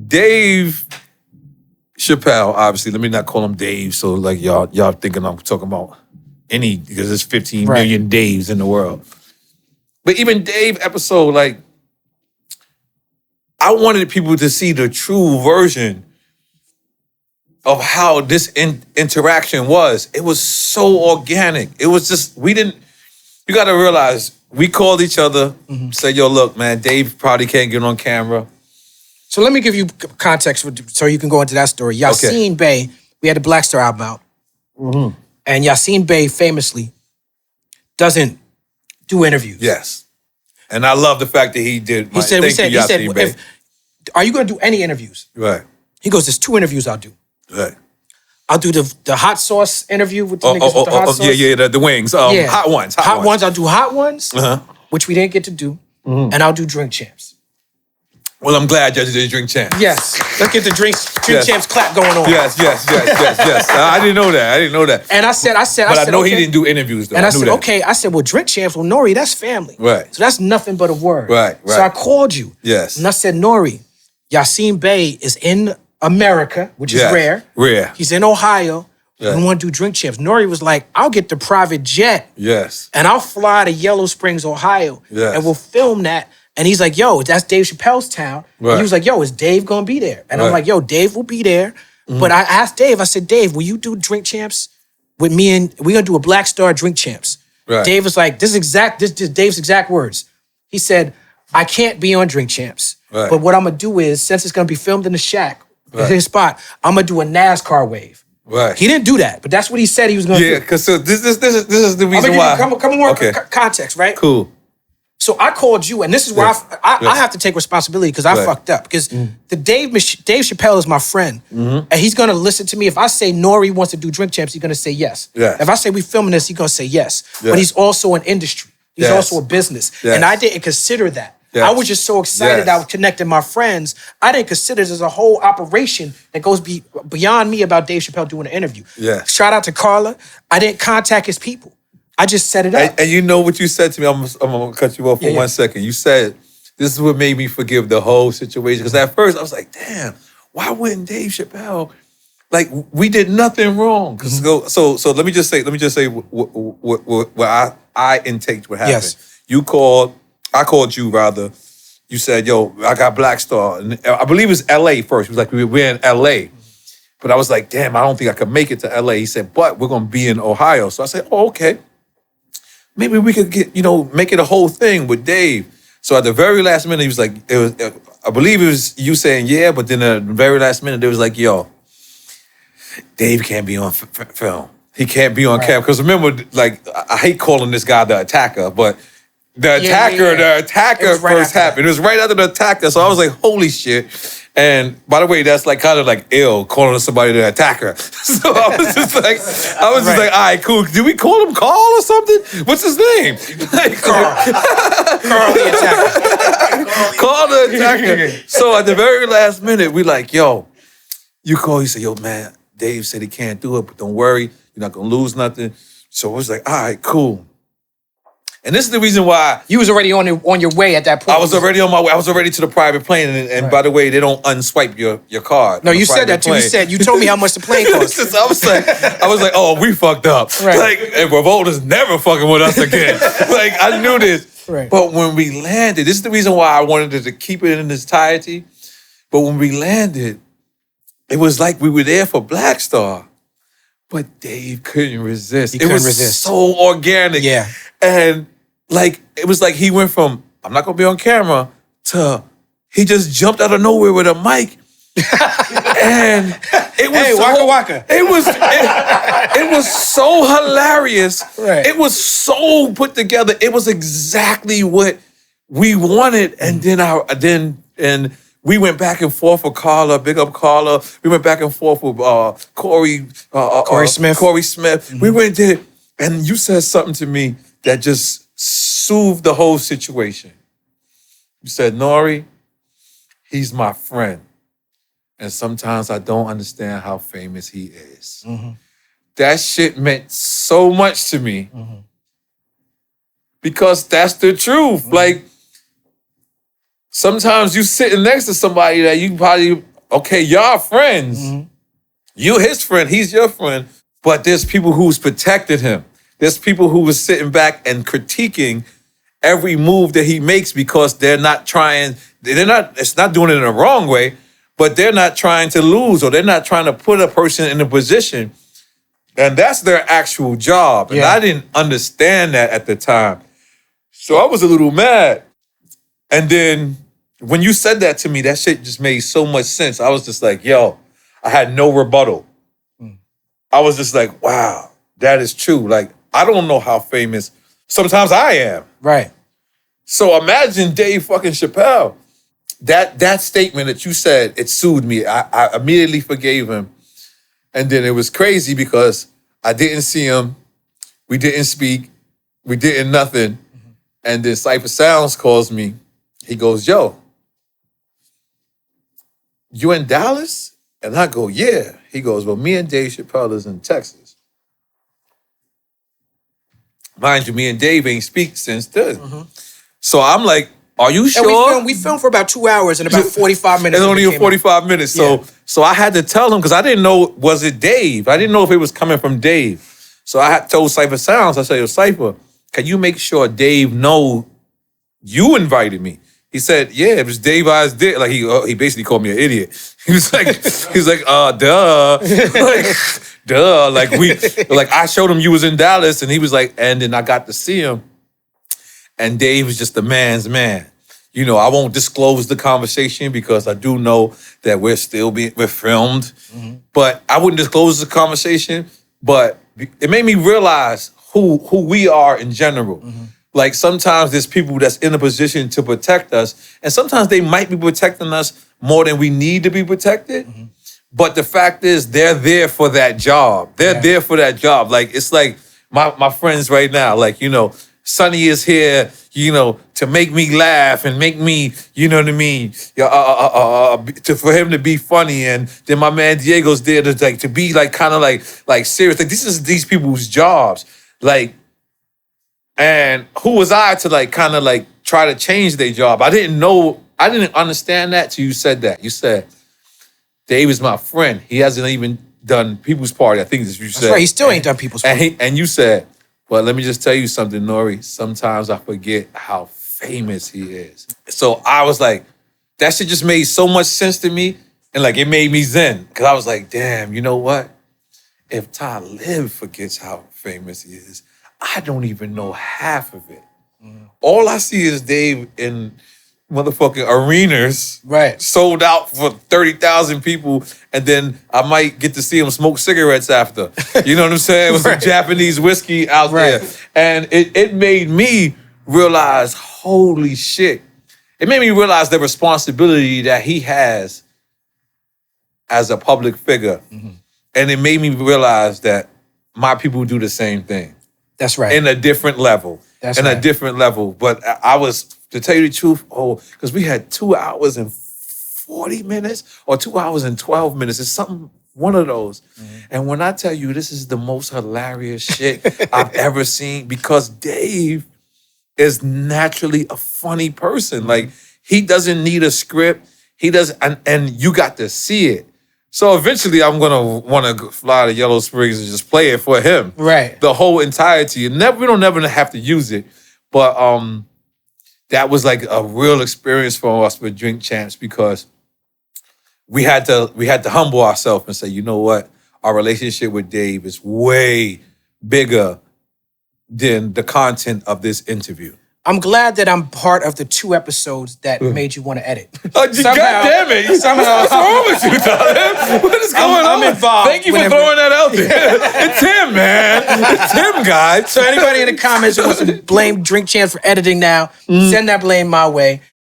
Dave Chappelle, obviously, let me not call him Dave, so like y'all thinking I'm talking about any, because there's 15 million Daves in the world. But even Dave episode, like, I wanted people to see the true version of how this interaction was. It was so organic. It was just, you gotta realize, we called each other, said, yo, look, man, Dave probably can't get on camera. So let me give you context so you can go into that story. Yassine Bey, we had the Black Star album out. And Yassine Bey famously doesn't do interviews. Yes. And I love the fact that he did. He said, are you going to do any interviews? Right. He goes, there's 2 interviews I'll do. Right. I'll do the hot sauce interview with the niggas with the hot sauce. Yeah, the wings. Hot ones. Hot ones. I'll do hot ones, which we didn't get to do. And I'll do drink champs. Well, I'm glad you did drink champs. Yes. Let's get the drink champs clap going on. Yes. I didn't know that. And I said, But I know he didn't do interviews though. And I said, okay. I said, well, drink champs, well, Nori, that's family. Right. So that's nothing but a word. Right. So I called you. Yes. And I said, Nori, Yassine Bey is in America, which is rare. Rare. He's in Ohio. Yeah. We want to do drink champs. Nori was like, I'll get the private jet. Yes. And I'll fly to Yellow Springs, Ohio. Yes. And we'll film that. And he's like, yo, that's Dave Chappelle's town. Right. And he was like, yo, is Dave going to be there? And I'm like, yo, Dave will be there. But I asked Dave, I said, Dave, will you do drink champs with me? And we're going to do a Black Star drink champs. Right. Dave was like, this is Dave's exact words. He said, I can't be on drink champs. Right. But what I'm going to do is, since it's going to be filmed in the shack, his spot, I'm going to do a NASCAR wave. Right. He didn't do that, but that's what he said he was going to do. Yeah, because so this is the reason why. Come more context, right? Cool. So I called you, and this is where I have to take responsibility because I fucked up. Because the Dave Chappelle is my friend, and he's gonna listen to me. If I say Nori wants to do drink champs, he's gonna say yes. Yes. If I say we filming this, he's gonna say yes. But he's also an industry. He's also a business, and I didn't consider that. Yes. I was just so excited that I was connecting my friends. I didn't consider there's a whole operation that goes beyond me about Dave Chappelle doing an interview. Yeah. Shout out to Carla. I didn't contact his people. I just set it up. And you know what you said to me? I'm going to cut you off for 1 second. You said, this is what made me forgive the whole situation. Because at first I was like, damn, why wouldn't Dave Chappelle, like, we did nothing wrong. So let me just say what I intaked what happened. Yes. I called you rather. You said, yo, I got Black Star. And I believe it was LA first. He was like, we're in LA. But I was like, damn, I don't think I could make it to LA. He said, but we're going to be in Ohio. So I said, oh, okay. Maybe we could get, make it a whole thing with Dave. So at the very last minute, he was like, I believe it was you saying yeah, but then at the very last minute, it was like, yo, Dave can't be on film. He can't be on camera. Because remember, like, I hate calling this guy the attacker, but the attacker first happened. It was right after the attacker. So I was like, holy shit. And by the way, that's like kind of like ill, calling somebody the attacker. So I was just like, all right, cool. Did we call him Carl or something? What's his name? Like, Carl the attacker. Carl the attacker. So at the very last minute, we like, yo, you call, he said, yo, man, Dave said he can't do it, but don't worry, you're not gonna lose nothing. So it was like, all right, cool. And this is the reason why you was already on your way at that point. I was already on my way. I was already to the private plane, and by the way, they don't unswipe your card. No, you said that too. You told me how much the plane cost. I was like, oh, we fucked up. Right. Like, and Revolta's never fucking with us again. Like, I knew this. Right. But when we landed, this is the reason why I wanted to keep it in its entirety. But when we landed, it was like we were there for Black Star. But Dave couldn't resist. It was so organic. Yeah. And like, it was like he went from, I'm not gonna be on camera, to he just jumped out of nowhere with a mic. And it was waka waka. It was so hilarious. Right. It was so put together. It was exactly what we wanted. And then we went back and forth with Carla, big up Carla. We went back and forth with Corey Smith. Mm-hmm. We went there, and you said something to me that just soothed the whole situation. You said, Nori, he's my friend. And sometimes I don't understand how famous he is. Mm-hmm. That shit meant so much to me. Mm-hmm. Because that's the truth. Mm-hmm. Like, sometimes you sitting next to somebody that you probably, okay, y'all friends. You his friend, he's your friend. But there's people who's protected him. There's people who was sitting back and critiquing every move that he makes because it's not doing it in a wrong way, but they're not trying to lose, or they're not trying to put a person in a position. And that's their actual job. And I didn't understand that at the time. So I was a little mad. And then when you said that to me, that shit just made so much sense. I was just like, yo, I had no rebuttal. I was just like, wow, that is true. Like, I don't know how famous sometimes I am. Right. So imagine Dave fucking Chappelle. That statement that you said, it soothed me. I immediately forgave him. And then it was crazy because I didn't see him. We didn't speak. We didn't nothing. And then Cypher Sounds calls me. He goes, yo, you in Dallas? And I go, yeah. He goes, well, me and Dave Chappelle is in Texas. Mind you, me and Dave ain't speak since then. So I'm like, are you sure? And we filmed for about 2 hours and about 45 minutes. It's only 45 minutes. So I had to tell him, because I didn't know, was it Dave? I didn't know if it was coming from Dave. So I had told Cypher Sounds, I said, yo, Cypher, can you make sure Dave know you invited me? He said, yeah, it was Dave Eyes did. Like he basically called me an idiot. He was like, duh. Like, duh. Like I showed him you was in Dallas, and he was like, and then I got to see him. And Dave was just a man's man. You know, I won't disclose the conversation because I do know that we're filmed. But I wouldn't disclose the conversation. But it made me realize who we are in general. Like sometimes there's people that's in a position to protect us, and sometimes they might be protecting us more than we need to be protected. But the fact is, they're there for that job. They're there for that job. Like, it's like my friends right now, like, you know, Sonny is here, you know, to make me laugh and make me, you know what I mean, for him to be funny. And then my man Diego's there to be like kind of like serious. Like, this is these people's jobs. Like, and who was I to like kind of like try to change their job? I didn't understand that till you said that. You said, Dave is my friend. He hasn't even done People's Party. I think that's what you said. That's right. He still ain't done People's Party. And you said, well, let me just tell you something, Nori. Sometimes I forget how famous he is. So I was like, that shit just made so much sense to me. And like, it made me zen. Because I was like, damn, you know what? If Talib forgets how famous he is, I don't even know half of it. All I see is Dave in motherfucking arenas, right, sold out for 30,000 people, and then I might get to see him smoke cigarettes after. You know what I'm saying? With some Japanese whiskey out there. And it made me realize, holy shit. It made me realize the responsibility that he has as a public figure. And it made me realize that my people do the same thing. That's right. In a different level. A different level. But I was, to tell you the truth, because we had 2 hours and 40 minutes or 2 hours and 12 minutes. It's something, one of those. And when I tell you this is the most hilarious shit I've ever seen, because Dave is naturally a funny person. Like, he doesn't need a script. He doesn't, and you got to see it. So eventually I'm gonna want to fly to Yellow Springs and just play it for him. Right. The whole entirety. We don't never have to use it. But that was like a real experience for us with Drink Champs, because we had to humble ourselves and say, you know what? Our relationship with Dave is way bigger than the content of this interview. I'm glad that I'm part of the 2 episodes that made you want to edit. Oh, God damn it. Somehow. What's wrong with you, Talib? What is going on? I'm involved. Thank you for throwing that out there. It's him, man. It's him, guys. So anybody in the comments who wants to blame Drink Champs for editing now, send that blame my way.